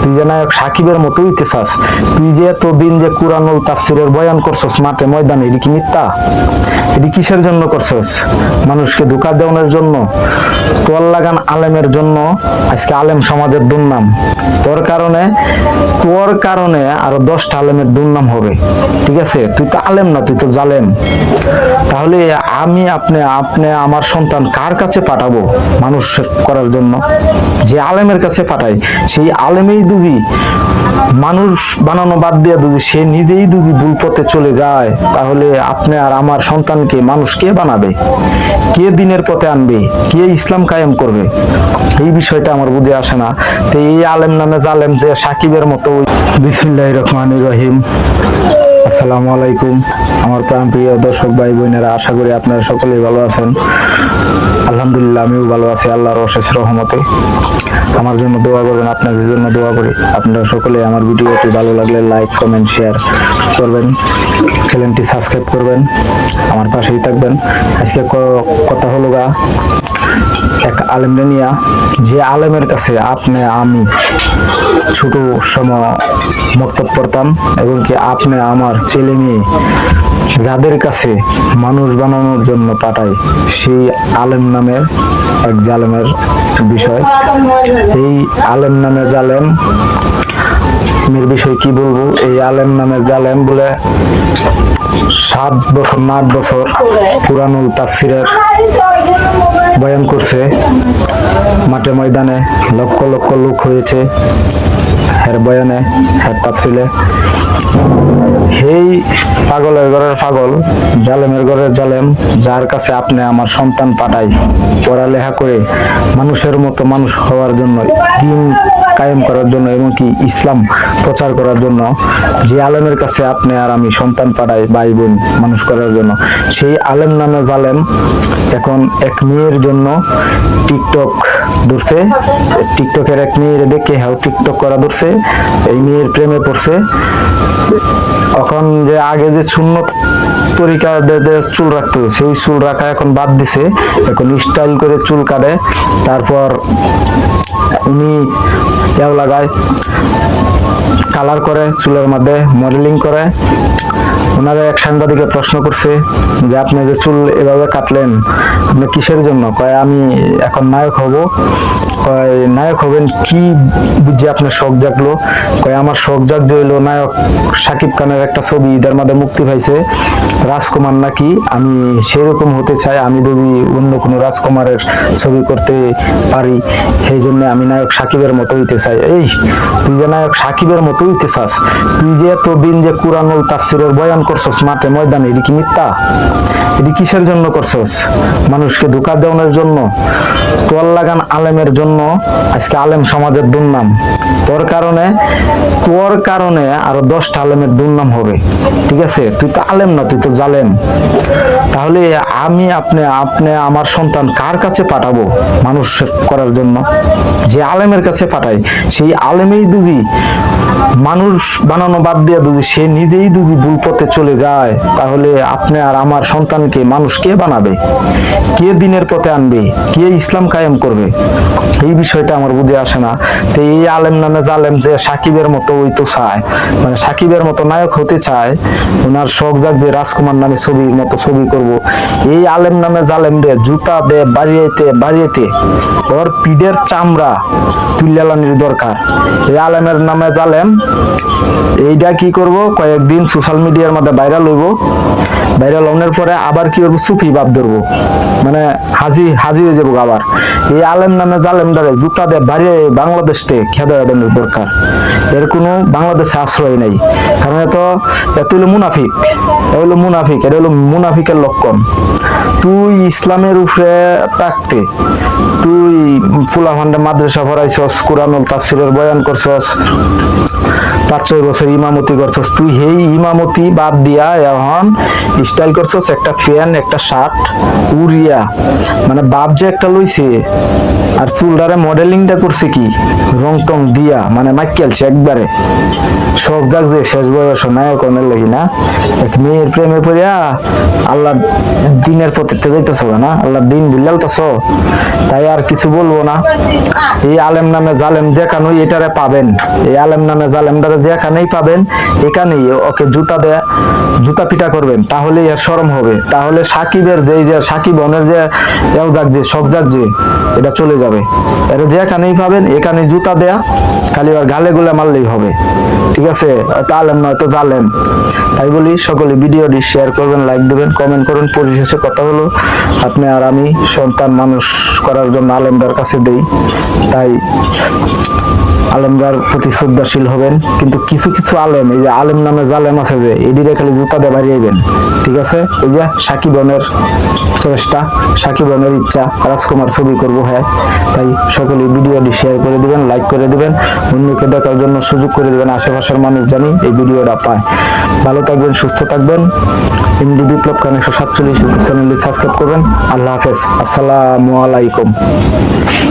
তুই যে নায়ক সাকিবের মতো হইতে চাস, তুই যে এতদিন যে কুরআনুল তাফসিরের বয়ান করছস মাঠে ময়দানে, এটি কি মিথ্যা? এটি কিসের জন্য করছস? মানুষকে ধোঁকা দেওয়ানোর জন্য? তোর লাগান আলেমের জন্য আজকে আলেম সমাজের দুর্নাম। তোর কারণে আরো 10টা আলেমের দুর্নাম হবে। ঠিক আছে, তুই তো আলেম না, তুই তো জালেম। তাহলে আপনি আমার সন্তান কার কাছে পাঠাবো মানুষ করার জন্য? যে আলেমের কাছে পাঠাই, সেই আলেমেই যদি মানুষ বানানো বাদ দিয়ে যদি সে নিজেই যদি ভুল পথে চলে যায়, তাহলে আপনি আর আমার সন্তানকে মানুষ কে বানাবে? কে দিনের পথে আনবে? কে ইসলাম কায়েম করবে? এই বিষয়টা আমার বুঝে আসে না। তো এই আলেম নামে জালেম যে সাকিবের মতো। বিসমিল্লাহির রহমানির রহিম। আসসালামু আলাইকুম আমার প্রিয় দর্শক ভাই বোনেরা, আশা করি আপনারা সকলেই ভালো আছেন। আলহামদুলিল্লাহ, আমিও ভালো আছি আল্লাহর অশেষ রহমতে। আমার জন্য দোয়া করবেন, আপনাদের জন্য দোয়া করি। আপনারা সকলে আমার ভিডিওটি ভালো লাগলে লাইক, কমেন্ট, শেয়ার করবেন, চ্যানেলটি সাবস্ক্রাইব করবেন, আমার পাশেই থাকবেন। আজকে কথা হলো এক আলেমরে নিয়া, যে আলেমের কাছে আমি ছোট সময় মক্তব পড়তাম, এবং কি আপনি আমার ছেলে মেয়ে যাদের কাছে মানুষ বানানোর জন্য পাঠাই, সেই আলেম নামের এক জালেমের বিষয়। এই আলেম নামে জালেম এর বিষয় কি বলবো? এই আলেম নামের জালেম বলে 7 বছর না 8 বছর কুরআনুল তাফসিরের বয়ান করছে মাঠে ময়দানে, লক্ষ লক্ষ লোক হয়েছে এর বয়ানে, এর তাফসিলে। এই পাগলের ঘরের পাগল, জালেমের ঘরের জালেম, যার কাছে আপনি আমার সন্তান পাঠাই পড়ালেখা করে মানুষের মতো মানুষ হওয়ার জন্য, দিন কায়েম করার জন্য, এমনকি ইসলাম প্রচার করার জন্য, যে আলেমের কাছে আপনি আর আমি সন্তান পাঠাই ভাই বোন মানুষ করার জন্য, সেই আলেম নামে জালেম এখন এক মেয়ের জন্য টিকটক ধরছে। টিকটকের এক মেয়ের দেখে টিকটক করা ধরছে, এই মেয়ের প্রেমে পড়ছে। এখন যে আগে যে সুন্নত তরিকা চুল রাখতো, সেই চুল রাখা এখন বাদ দিছে, এখন স্টাইল করে চুল কাটে। তারপর উনি লাগায়, কালার করে, চুলের মধ্যে মডেলিং করে। ওনারা এক সাংবাদিকে প্রশ্ন করছে যে আপনি যে চুল এভাবে কাটলেন, আপনি কিসের জন্য? কয় আমি এখন নায়ক হব। কয় নায়ক হবেন কি বুঝে আপনার শখ জাগলো? কয় আমার শখ জাগতে হইলো নায়ক শাকিব খানের একটা ছবি ঈদের মধ্যে মুক্তি পাইছে, রাজকুমার নাকি, আমি সেরকম হতে চাই। আমি যদি অন্য কোনো রাজকুমারের ছবি করতে পারি, সেই জন্য আমি নায়ক সাকিবের মতো হইতে চাই। এই তুই যে নায়ক সাকিবের মতো হইতে চাস, তুই যে এতদিন যে কুরআনুল তাফসিরের বয়ান করছস মাঠে ময়দানে, এটি কি মিথ্যা? এটি কিসের জন্য করছস? মানুষকে ধোঁকা দেওয়ানোর জন্য? তোর লাগান আলেমের জন্য আজকে আলেম সমাজের দুর্নাম। তোর কারণে আরো 10টা আলেমের দুর্নাম হবে। ঠিক আছে, তুই তো আলেম না, তুই তো জালেম। তাহলে আপনি আমার সন্তান কার কাছে পাঠাবো মানুষ করার জন্য? যে আলেমের কাছে পাঠাই, সেই আলেমেই যদি মানুষ বানানো বাদ দিয়ে যদি সে নিজেই যদি ভুল পথে চলে যায়, তাহলে আপনি আর আমার সন্তানকে মানুষ কে বানাবে? কে দিনের পথে আনবে? কে ইসলাম কায়েম করবে? এই বিষয়টা আমার বুঝে আসে না। তো এই আলেম নামে জালেম যে সাকিবের মতো হইতে চায়, মানে সাকিবের মতো নায়ক হতে চায়, ওনার শখ যাক যে রাজকুমার নামে ছবির মতো ছবি করব, এই আলেম নামে জালেম রে জুতা দে বাড়িয়েতে ওর পিঠের চামড়া তুল্যালানির দরকার। এই আলেমের নামে জালেম এইটা কি করব, কয়েকদিন সোশ্যাল মিডিয়ার মধ্যে ভাইরাল হইব, ভাইরাল হওয়ার পরে আবার কি করবো, সুফি ভাব ধরবো, মানে হাজি হয়ে যাবো আবার। এই আলেম নামে জালেম ধরে জুতা দিয়ে বাড়িয়ে বাংলাদেশ থেকে খেদা দরকার। এর কোনো বাংলাদেশে আশ্রয় নেই, কারণ এত হলো মুনাফিক, এটা হলো মুনাফিকের লক্ষণ। তুই ইসলামের উপরে থাকতে তুই ফুলাফান্ডে মাদ্রাসা পড়াইছস, কুরআনুল তাফসিরের বয়ান করছস, 5-6 বছর ইমামতি করছস, তুই সেই ইমামতি বাদ দিয়া এখন স্টাইল করছস একটা ফ্যান একটা শার্ট উড়িয়া, মানে বাপ যে একটা লইছে আর চুলটারে মডেলিংটা করছে কি রং টং দিয়া, মানে মাইকেলছে একবারে সব যাক যে শেষ বয়স নায়ক অনেক লাগি না, এক মেয়ের প্রেমে পড়িয়া আল্লাহ দিনের পথে যাইতেছ না, আল্লাহ দিন ভুলালতেছ, তাই আর কিছু বলবো না। এই আলেম নামে জালেম যেখানে এটারে পাবেন, এই আলেম নামে জালেমটারে যেখানেই পাবেন এখানেই ওকে জুতা পিটা করবেন, তাহলে এর শরম হবে। তাহলে সাকিবের যে সাকিব অনের যে এও যাক যে সব যাক যে এটা চলে যাবে, এর যেখানেই পাবেন এখানে জুতা দেয়া, খালি আর গালে গুলে মারলেই হবে, ঠিক আছে? তো আলেম নয় তো জালেম। তাই বলি সকলে ভিডিওটি শেয়ার করবেন, লাইক দেবেন, কমেন্ট করুন। পরিশেষে কথা হলো, আপনি আর আমি সন্তান মানুষ করার জন্য আলেমদার কাছে দেই, তাই আলেমদার প্রতি শ্রদ্ধাশীল হবেন। কিন্তু কিছু কিছু আলেম, এই যে আলেম নামে জালেম আছে যে এদিকে খালি জুতা দিয়ে বাড়িয়েবেন, ঠিক আছে? এই যে সাকিবনের চেষ্টা, সাকিবনের ইচ্ছা রাজকুমার ছবি করবো, হ্যাঁ, তাই সকলে ভিডিওটি শেয়ার করে দিবেন, লাইক করে দিবেন, অন্যকে দেখার জন্য সুযোগ করে দিবেন, আশেপাশের মানুষ জানি এই ভিডিওটা পায়। ভালো থাকবেন, সুস্থ থাকবেন। এমডি বিপ্লব খান 147 চ্যানেলটি সাবস্ক্রাইব করবেন। আল্লাহ হাফেজ, আসসালামু আলাইকুম।